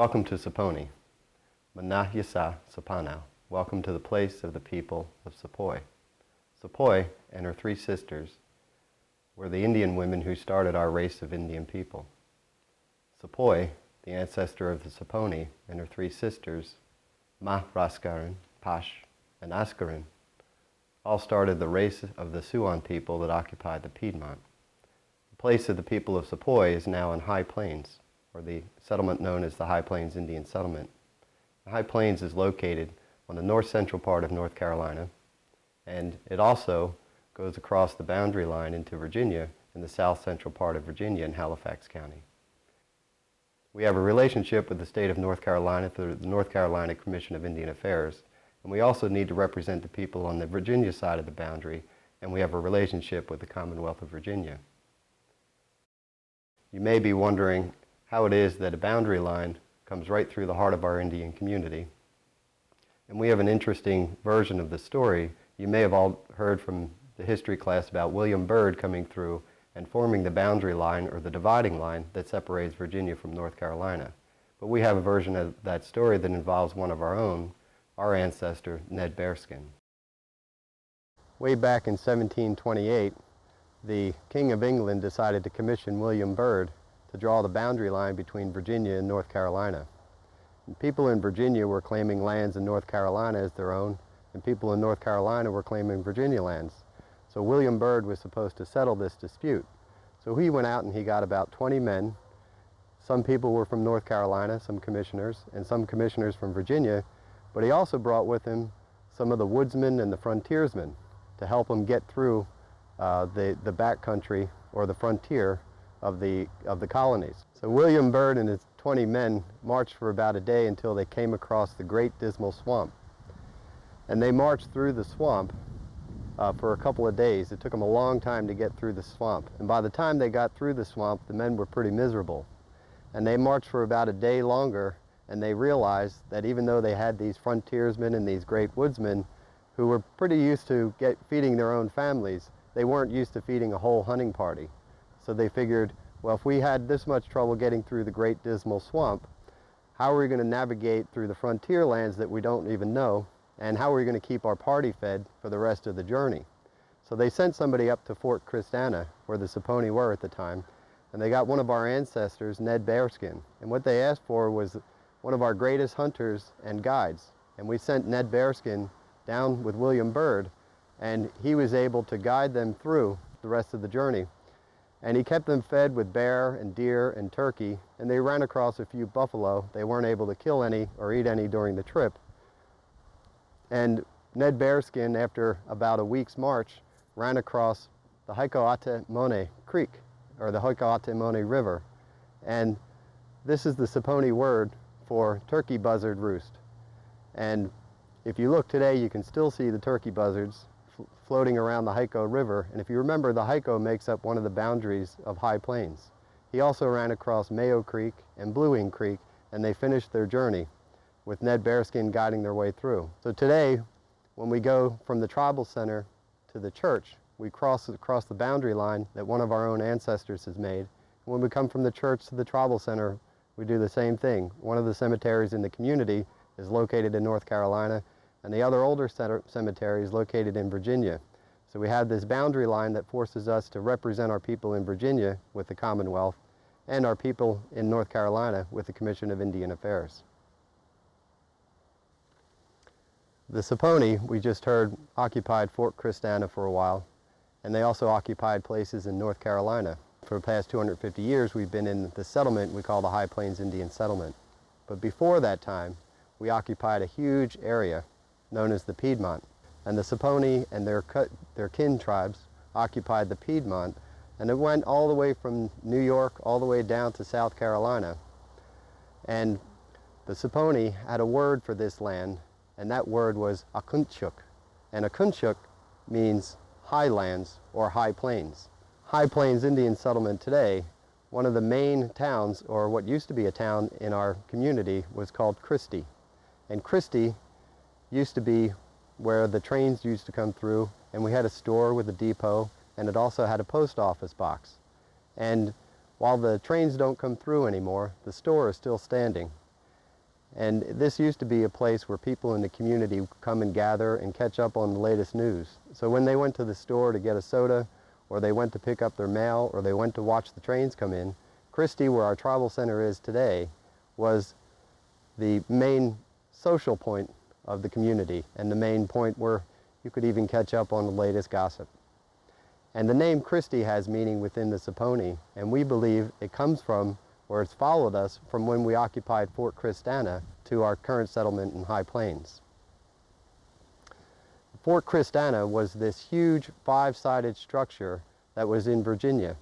Welcome to Sappony. Manah-yasa Sappana. Welcome to the place of the people of Sepoy. Sepoy and her three sisters were the Indian women who started our race of Indian people. Sepoy, the ancestor of the Sappony, and her three sisters, Ma Raskaran, Pash, and Askaran, all started the race of the Siouan people that occupied the Piedmont. The place of the people of Sepoy is now in High Plains, or the settlement known as the High Plains Indian Settlement. The High Plains is located on the north-central part of North Carolina, and it also goes across the boundary line into Virginia in the south-central part of Virginia in Halifax County. We have a relationship with the state of North Carolina through the North Carolina Commission of Indian Affairs, and we also need to represent the people on the Virginia side of the boundary, and we have a relationship with the Commonwealth of Virginia. You may be wondering how it is that a boundary line comes right through the heart of our Indian community. And we have an interesting version of the story. You may have all heard from the history class about William Byrd coming through and forming the boundary line or the dividing line that separates Virginia from North Carolina. But we have a version of that story that involves one of our own, our ancestor, Ned Bearskin. Way back in 1728, the King of England decided to commission William Byrd to draw the boundary line between Virginia and North Carolina. And people in Virginia were claiming lands in North Carolina as their own, and people in North Carolina were claiming Virginia lands. So William Byrd was supposed to settle this dispute. So he went out and he got about 20 men. Some people were from North Carolina, some commissioners, and some commissioners from Virginia, but he also brought with him some of the woodsmen and the frontiersmen to help him get through the backcountry or the frontier of the colonies. So William Byrd and his 20 men marched for about a day until they came across the Great Dismal Swamp. And they marched through the swamp for a couple of days. It took them a long time to get through the swamp. And by the time they got through the swamp, the men were pretty miserable. And they marched for about a day longer, and they realized that even though they had these frontiersmen and these great woodsmen who were pretty used to feeding their own families, they weren't used to feeding a whole hunting party. So they figured, well, if we had this much trouble getting through the Great Dismal Swamp, how are we going to navigate through the frontier lands that we don't even know, and how are we going to keep our party fed for the rest of the journey? So they sent somebody up to Fort Christanna, where the Sappony were at the time, and they got one of our ancestors, Ned Bearskin. And what they asked for was one of our greatest hunters and guides. And we sent Ned Bearskin down with William Byrd, and he was able to guide them through the rest of the journey. And he kept them fed with bear and deer and turkey, and they ran across a few buffalo. They weren't able to kill any or eat any during the trip. And Ned Bearskin, after about a week's march, ran across the Hikoatemone Creek, or the Hikoatemone River. And this is the Sappony word for turkey buzzard roost. And if you look today, you can still see the turkey buzzards floating around the Hiko River. And if you remember, the Hiko makes up one of the boundaries of High Plains. He also ran across Mayo Creek and Blue Wing Creek, and they finished their journey with Ned Bearskin guiding their way through. So today, when we go from the tribal center to the church, we cross across the boundary line that one of our own ancestors has made. And when we come from the church to the tribal center, we do the same thing. One of the cemeteries in the community is located in North Carolina, and the other older cemetery is located in Virginia. So we have this boundary line that forces us to represent our people in Virginia with the Commonwealth and our people in North Carolina with the Commission of Indian Affairs. The Sappony, we just heard, occupied Fort Christanna for a while, and they also occupied places in North Carolina. For the past 250 years, we've been in the settlement we call the High Plains Indian Settlement. But before that time, we occupied a huge area known as the Piedmont. And the Sappony and their kin tribes occupied the Piedmont, and it went all the way from New York all the way down to South Carolina. And the Sappony had a word for this land, and that word was Akunchuk. And Akunchuk means highlands or high plains. High Plains Indian Settlement today, one of the main towns, or what used to be a town in our community, was called Christie. And Christie used to be where the trains used to come through, and we had a store with a depot, and it also had a post office box. And while the trains don't come through anymore, the store is still standing. And this used to be a place where people in the community would come and gather and catch up on the latest news. So when they went to the store to get a soda, or they went to pick up their mail, or they went to watch the trains come in, Christie, where our tribal center is today, was the main social point of the community and the main point where you could even catch up on the latest gossip. And the name Christie has meaning within the Sappony, and we believe it comes from, or it's followed us from when we occupied Fort Christanna to our current settlement in High Plains. Fort Christanna was this huge five-sided structure that was in Virginia,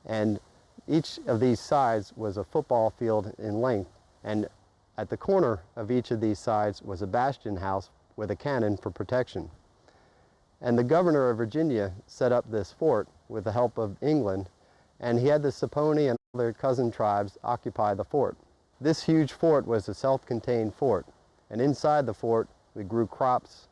and each of these sides was a football field in length, and at the corner of each of these sides was a bastion house with a cannon for protection. And the governor of Virginia set up this fort with the help of England, and he had the Sappony and their cousin tribes occupy the fort. This huge fort was a self-contained fort, and inside the fort we grew crops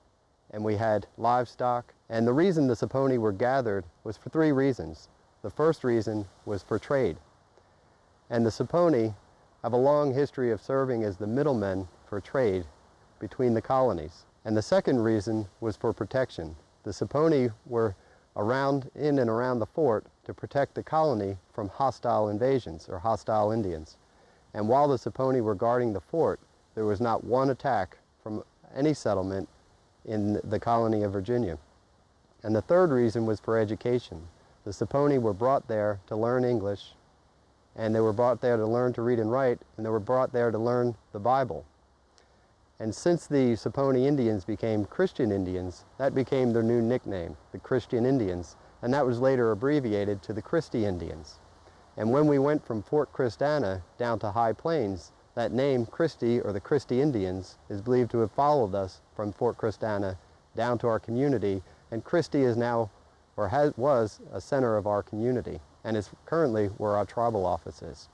and we had livestock. And the reason the Sappony were gathered was for three reasons. The first reason was for trade. And the Sappony have a long history of serving as the middlemen for trade between the colonies. And the second reason was for protection. The Sappony were in and around the fort to protect the colony from hostile invasions or hostile Indians. And while the Sappony were guarding the fort, there was not one attack from any settlement in the colony of Virginia. And the third reason was for education. The Sappony were brought there to learn English, and they were brought there to learn to read and write, and they were brought there to learn the Bible. And since the Sappony Indians became Christian Indians, that became their new nickname, the Christian Indians, and that was later abbreviated to the Christie Indians. And when we went from Fort Christanna down to High Plains, that name, Christie, or the Christie Indians, is believed to have followed us from Fort Christanna down to our community, and Christie is now, or was, a center of our community, and is currently where our tribal office is.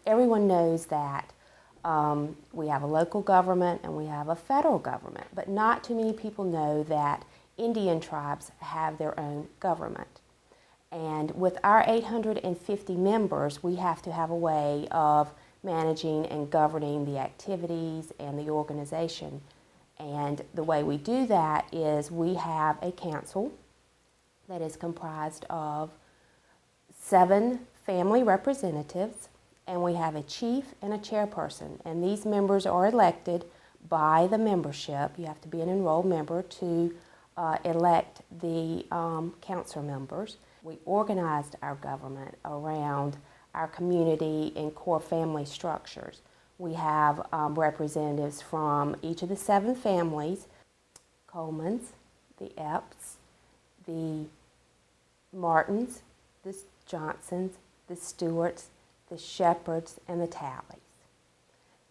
Everyone knows that we have a local government and we have a federal government, but not too many people know that Indian tribes have their own government. And with our 850 members, we have to have a way of managing and governing the activities and the organization. And the way we do that is we have a council that is comprised of 7 family representatives, and we have a chief and a chairperson. And these members are elected by the membership. You have to be an enrolled member to elect the council members. We organized our government around our community and core family structures. We have representatives from each of the 7 families: Colemans, the Epps, the Martins, the Johnsons, the Stewarts, the Shepherds, and the Tallies.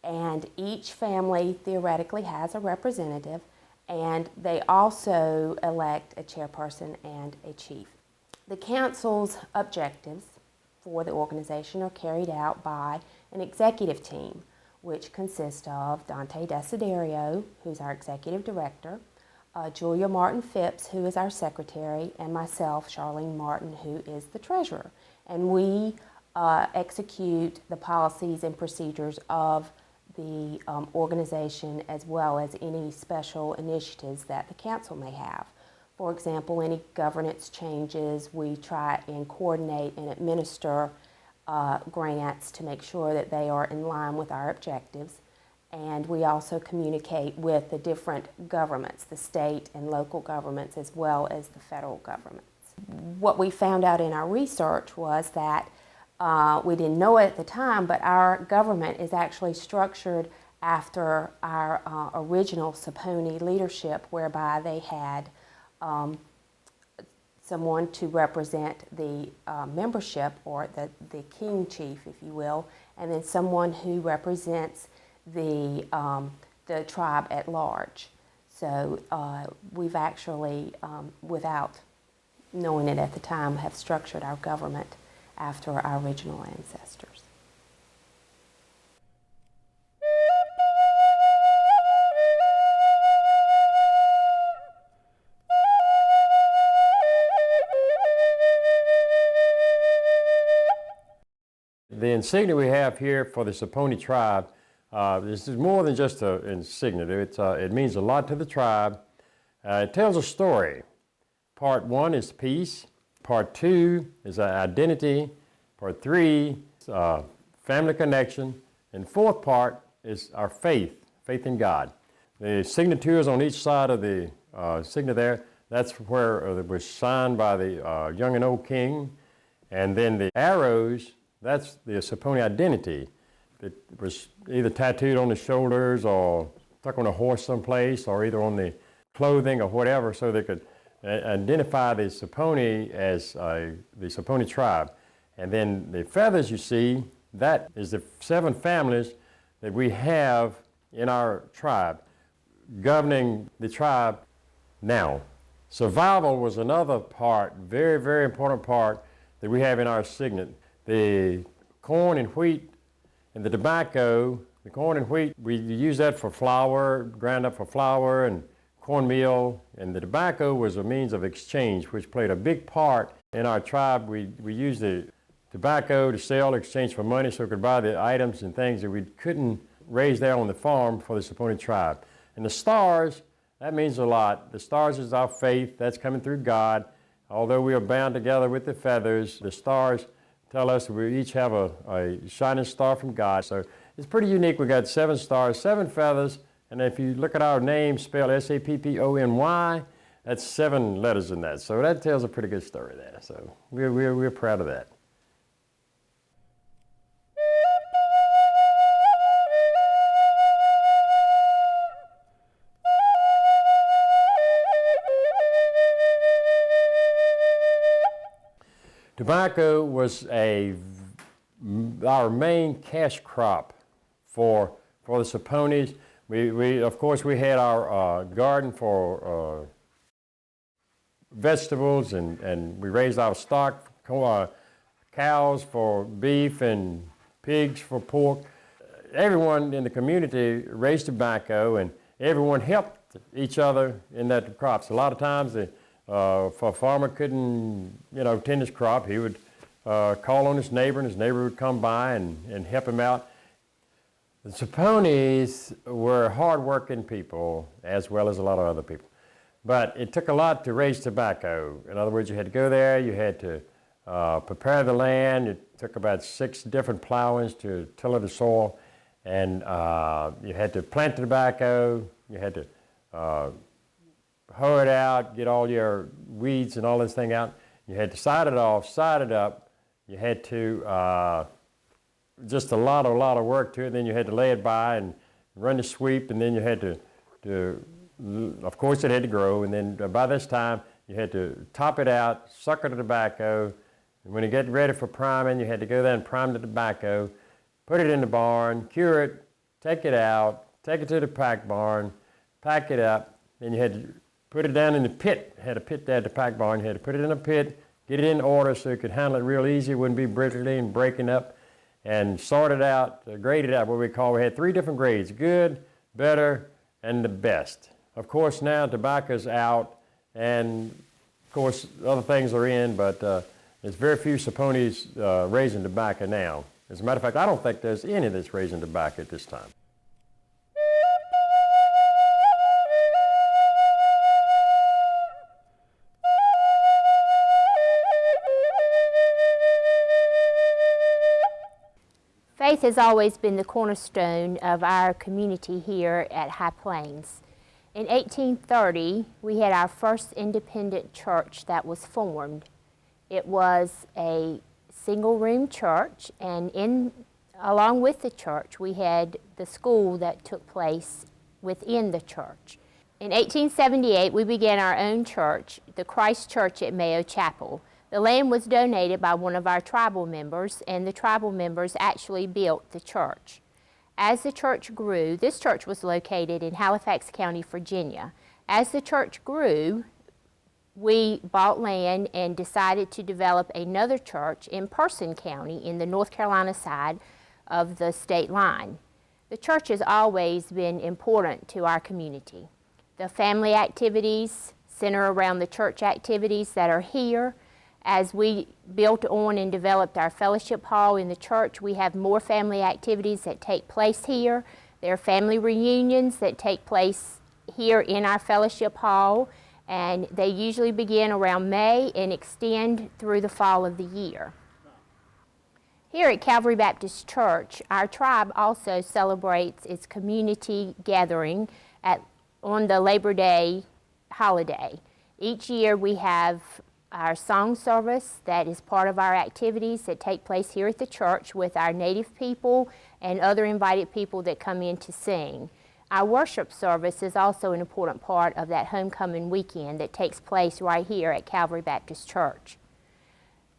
And each family theoretically has a representative, and they also elect a chairperson and a chief. The council's objectives for the organization are carried out by an executive team, which consists of Dante Desiderio, who's our executive director, Julia Martin Phipps, who is our secretary, and myself, Charlene Martin, who is the treasurer. And we execute the policies and procedures of the organization, as well as any special initiatives that the council may have. For example, any governance changes, we try and coordinate and administer grants to make sure that they are in line with our objectives. And we also communicate with the different governments, the state and local governments, as well as the federal governments. What we found out in our research was that we didn't know it at the time, but our government is actually structured after our original Sappony leadership, whereby they had someone to represent the membership, or the king chief, if you will, and then someone who represents the tribe at large. So we've actually, without knowing it at the time, have structured our government after our original ancestors. insignia we have here for the Sappony tribe, this is more than just an insignia. It means a lot to the tribe. It tells a story. Part 1 is peace. Part 2 is identity. Part 3 is family connection. And 4th part is our faith in God. The signatures on each side of the signet there, that's where it was signed by the young and old king. And then the arrows, that's the Sappony identity. It was either tattooed on the shoulders or stuck on a horse someplace, or either on the clothing or whatever, so they could identify the Sappony as the Sappony tribe. And then the feathers you see, that is the 7 families that we have in our tribe, governing the tribe now. Survival was another part, very, very important part that we have in our signet. The corn and wheat and the tobacco, the corn and wheat, we use that for flour, ground up for flour and cornmeal, and the tobacco was a means of exchange, which played a big part in our tribe. We used the tobacco to sell, exchange for money, so we could buy the items and things that we couldn't raise there on the farm for the Sappony tribe. And the stars, that means a lot. The stars is our faith, that's coming through God. Although we are bound together with the feathers, the stars tell us we each have a shining star from God. So it's pretty unique. We got 7 stars, 7 feathers, and if you look at our name spelled S-A-P-P-O-N-Y, that's 7 letters in that. So that tells a pretty good story there. So we're proud of that. Tobacco was our main cash crop for the Sapponis. We of course we had our garden for vegetables, and we raised our stock, cows for beef and pigs for pork. Everyone in the community raised tobacco, and everyone helped each other in that crops. A lot of times if a farmer couldn't, tend his crop, he would call on his neighbor, and his neighbor would come by and help him out. The Sapponis were hard-working people, as well as a lot of other people. But it took a lot to raise tobacco. In other words, you had to go there, you had to prepare the land. It took about 6 different plowings to till the soil, and you had to plant the tobacco, you had to hoe it out, get all your weeds and all this thing out. You had to side it off, side it up. You had to, just a lot of work to it. Then you had to lay it by and run the sweep, and then you had to of course it had to grow, and then by this time you had to top it out, sucker the tobacco, and when you get ready for priming, you had to go there and prime the tobacco, put it in the barn, cure it, take it out, take it to the pack barn, pack it up, then you had to put it down in the pit. Had a pit there at the pack barn. You had to put it in a pit, get it in order so you could handle it real easy, it wouldn't be brittly and breaking up, and sort it out, grade it out, we had 3 different grades: good, better, and the best. Of course, now tobacco's out, and of course other things are in, but there's very few Sapponis raising tobacco now. As a matter of fact, I don't think there's any that's raising tobacco at this time. Faith has always been the cornerstone of our community here at High Plains. In 1830, we had our first independent church that was formed. It was a single-room church, and along with the church, we had the school that took place within the church. In 1878, we began our own church, the Christ Church at Mayo Chapel. The land was donated by one of our tribal members, and the tribal members actually built the church. As the church grew, this church was located in Halifax County, Virginia. As the church grew, we bought land and decided to develop another church in Person County in the North Carolina side of the state line. The church has always been important to our community. The family activities center around the church activities that are here, As we built on and developed our fellowship hall in the church, we have more family activities that take place here. There are family reunions that take place here in our fellowship hall, and they usually begin around May and extend through the fall of the year. Here at Calvary Baptist Church, our tribe also celebrates its community gathering on the Labor Day holiday. Each year we have our song service that is part of our activities that take place here at the church with our native people and other invited people that come in to sing. Our worship service is also an important part of that homecoming weekend that takes place right here at Calvary Baptist Church.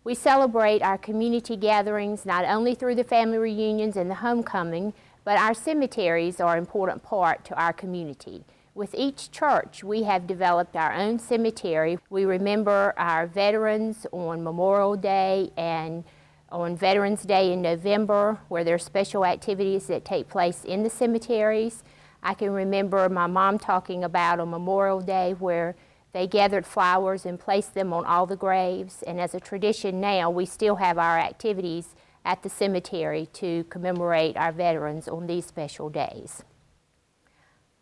We celebrate our community gatherings not only through the family reunions and the homecoming, but our cemeteries are an important part to our community. With each church, we have developed our own cemetery. We remember our veterans on Memorial Day and on Veterans Day in November, where there are special activities that take place in the cemeteries. I can remember my mom talking about on Memorial Day where they gathered flowers and placed them on all the graves. And as a tradition now, we still have our activities at the cemetery to commemorate our veterans on these special days.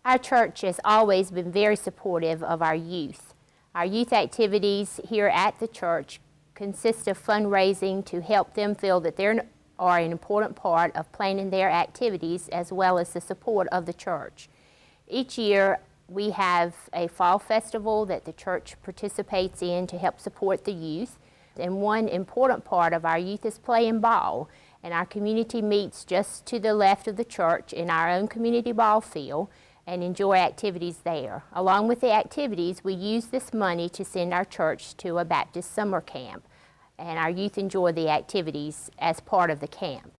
Our church has always been very supportive of our youth. Our youth activities here at the church consist of fundraising to help them feel that they are an important part of planning their activities as well as the support of the church. Each year we have a fall festival that the church participates in to help support the youth. And one important part of our youth is playing ball. And our community meets just to the left of the church in our own community ball field and enjoy activities there. Along with the activities, we use this money to send our church to a Baptist summer camp, and our youth enjoy the activities as part of the camp.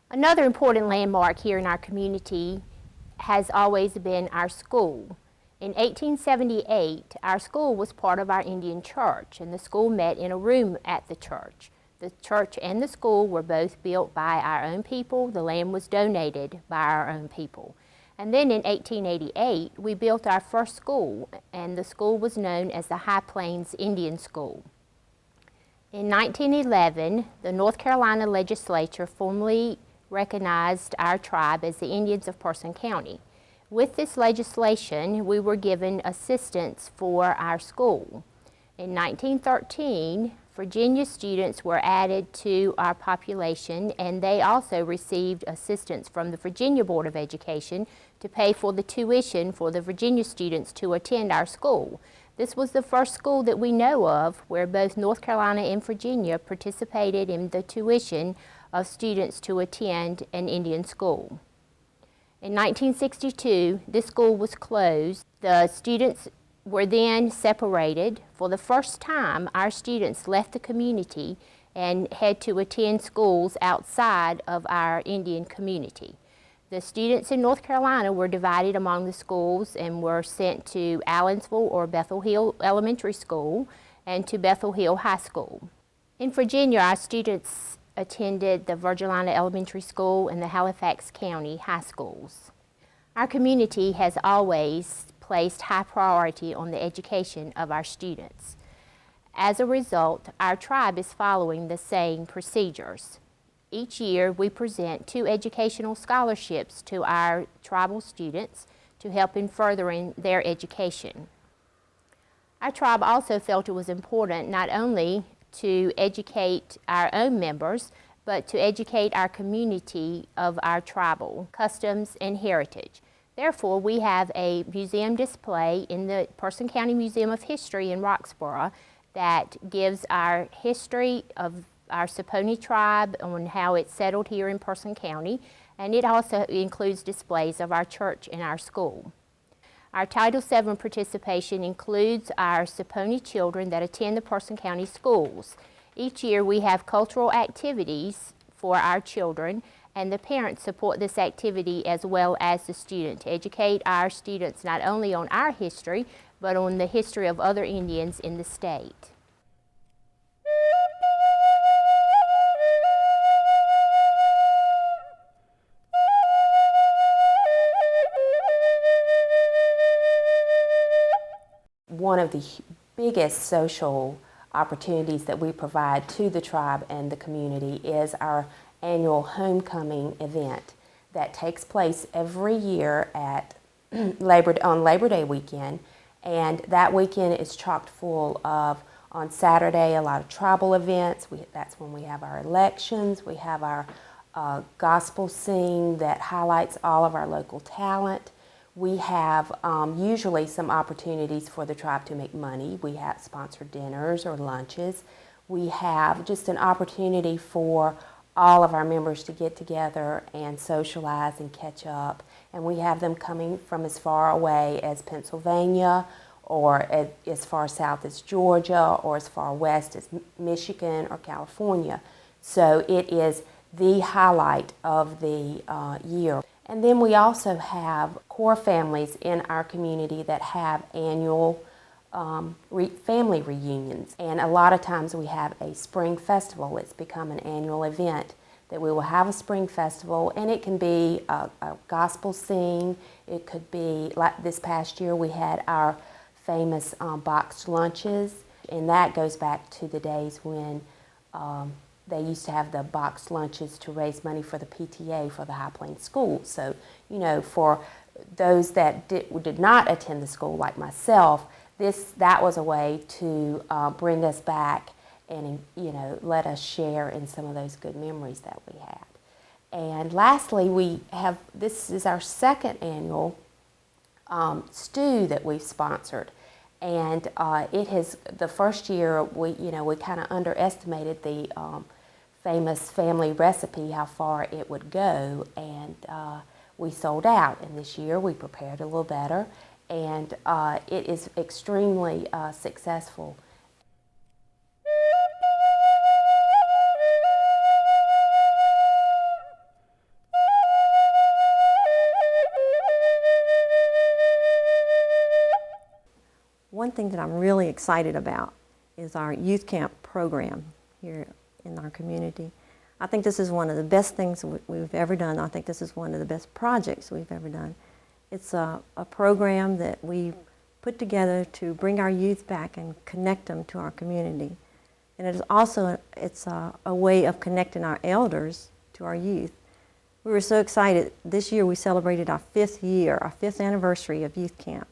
Another important landmark here in our community has always been our school. In 1878, our school was part of our Indian church, and the school met in a room at the church. The church and the school were both built by our own people. The land was donated by our own people. And then in 1888, we built our first school, and the school was known as the High Plains Indian School. In 1911, the North Carolina legislature formally recognized our tribe as the Indians of Person County. With this legislation, we were given assistance for our school. In 1913, Virginia students were added to our population, and they also received assistance from the Virginia Board of Education to pay for the tuition for the Virginia students to attend our school. This was the first school that we know of where both North Carolina and Virginia participated in the tuition of students to attend an Indian school. In 1962, this school was closed. The students were then separated. For the first time, our students left the community and had to attend schools outside of our Indian community. The students in North Carolina were divided among the schools and were sent to Allensville or Bethel Hill Elementary School and to Bethel Hill High School. In Virginia, our students attended the Virgilina Elementary School and the Halifax County High Schools. Our community has always placed high priority on the education of our students. As a result, our tribe is following the same procedures. Each year, we present 2 educational scholarships to our tribal students to help in furthering their education. Our tribe also felt it was important not only to educate our own members, but to educate our community of our tribal customs and heritage. Therefore, we have a museum display in the Person County Museum of History in Roxborough that gives our history of our Sappony tribe on how it settled here in Person County, and it also includes displays of our church and our school. Our Title VII participation includes our Sappony children that attend the Person County schools. Each year we have cultural activities for our children, and the parents support this activity as well as the student to educate our students not only on our history, but on the history of other Indians in the state. One of the biggest social opportunities that we provide to the tribe and the community is our annual homecoming event that takes place every year at on Labor Day weekend, and that weekend is chock full of, on Saturday, a lot of tribal events. That's when we have our elections, we have our gospel sing that highlights all of our local talent. We have usually some opportunities for the tribe to make money. We have sponsored dinners or lunches. We have just an opportunity for all of our members to get together and socialize and catch up. And we have them coming from as far away as Pennsylvania, or as far south as Georgia, or as far west as Michigan or California. So it is the highlight of the year. And then we also have core families in our community that have annual family reunions. And a lot of times we have a spring festival. It's become an annual event that we will have a spring festival, and it can be a gospel sing. It could be, like this past year, we had our famous boxed lunches, and that goes back to the days when they used to have the boxed lunches to raise money for the PTA for the High Plains schools. So, you know, for those that did not attend the school, like myself, that was a way to bring us back and, you know, let us share in some of those good memories that we had. And lastly, this is our second annual stew that we've sponsored. And the first year we kind of underestimated the famous family recipe, how far it would go, and we sold out. And this year we prepared a little better, and it is extremely successful. One thing that I'm really excited about is our youth camp program here in our community. I think this is one of the best things we've ever done. I think this is one of the best projects we've ever done. It's a program that we put together to bring our youth back and connect them to our community. And it is also a way of connecting our elders to our youth. We were so excited. This year we celebrated our 5th anniversary of youth camp.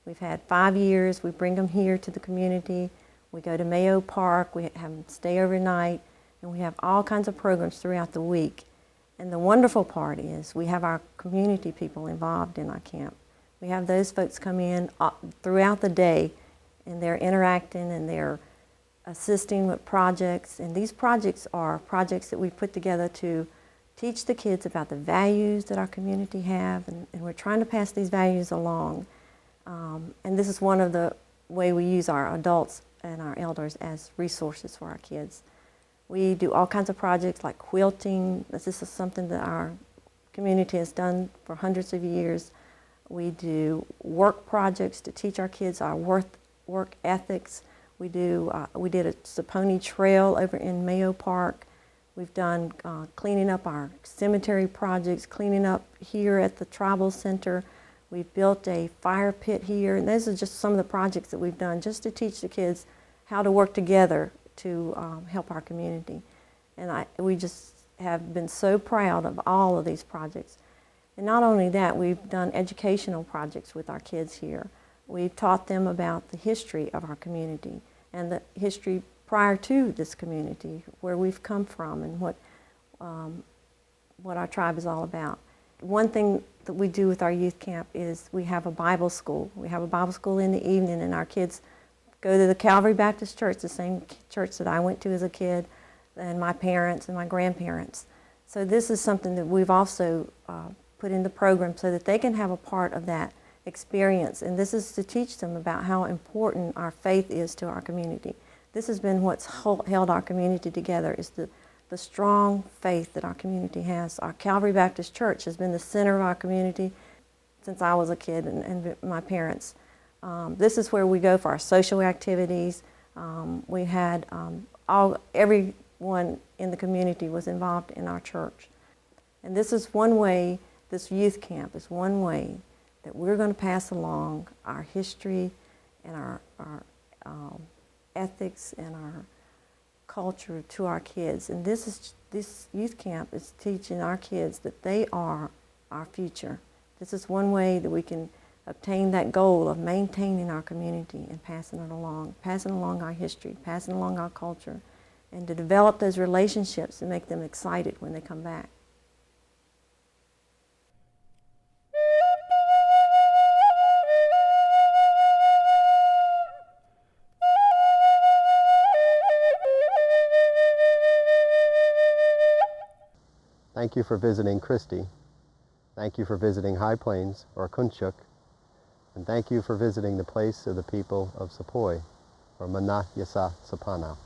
We've had 5 years. We bring them here to the community. We go to Mayo Park. We have them stay overnight. And we have all kinds of programs throughout the week. And the wonderful part is we have our community people involved in our camp. We have those folks come in throughout the day, and they're interacting and they're assisting with projects. And these projects are projects that we put together to teach the kids about the values that our community have, and we're trying to pass these values along. And this is one of the way we use our adults and our elders as resources for our kids. We do all kinds of projects like quilting. This is something that our community has done for hundreds of years. We do work projects to teach our kids our work ethics. We did a Sappony trail over in Mayo Park. We've done cleaning up our cemetery projects, cleaning up here at the tribal center. We've built a fire pit here, and those are just some of the projects that we've done just to teach the kids how to work together to help our community. And we just have been so proud of all of these projects. And not only that, we've done educational projects with our kids here. We've taught them about the history of our community and the history prior to this community, where we've come from and what our tribe is all about. One thing that we do with our youth camp is we have a Bible school. We have a Bible school in the evening, and our kids go to the Calvary Baptist Church, the same church that I went to as a kid, and my parents and my grandparents. So this is something that we've also put in the program so that they can have a part of that experience. And this is to teach them about how important our faith is to our community. This has been what's held our community together, is the strong faith that our community has. Our Calvary Baptist Church has been the center of our community since I was a kid and my parents. This is where we go for our social activities. We had everyone in the community was involved in our church. And this is one way, this youth camp is one way that we're going to pass along our history and our ethics and our culture to our kids. And this youth camp is teaching our kids that they are our future. This is one way that we can obtain that goal of maintaining our community and passing along our history, passing along our culture, and to develop those relationships and make them excited when they come back. Thank you for visiting Christie. Thank you for visiting High Plains, or Kunchuk. And thank you for visiting the place of the people of Sepoy, or Mana Yasa Sapana.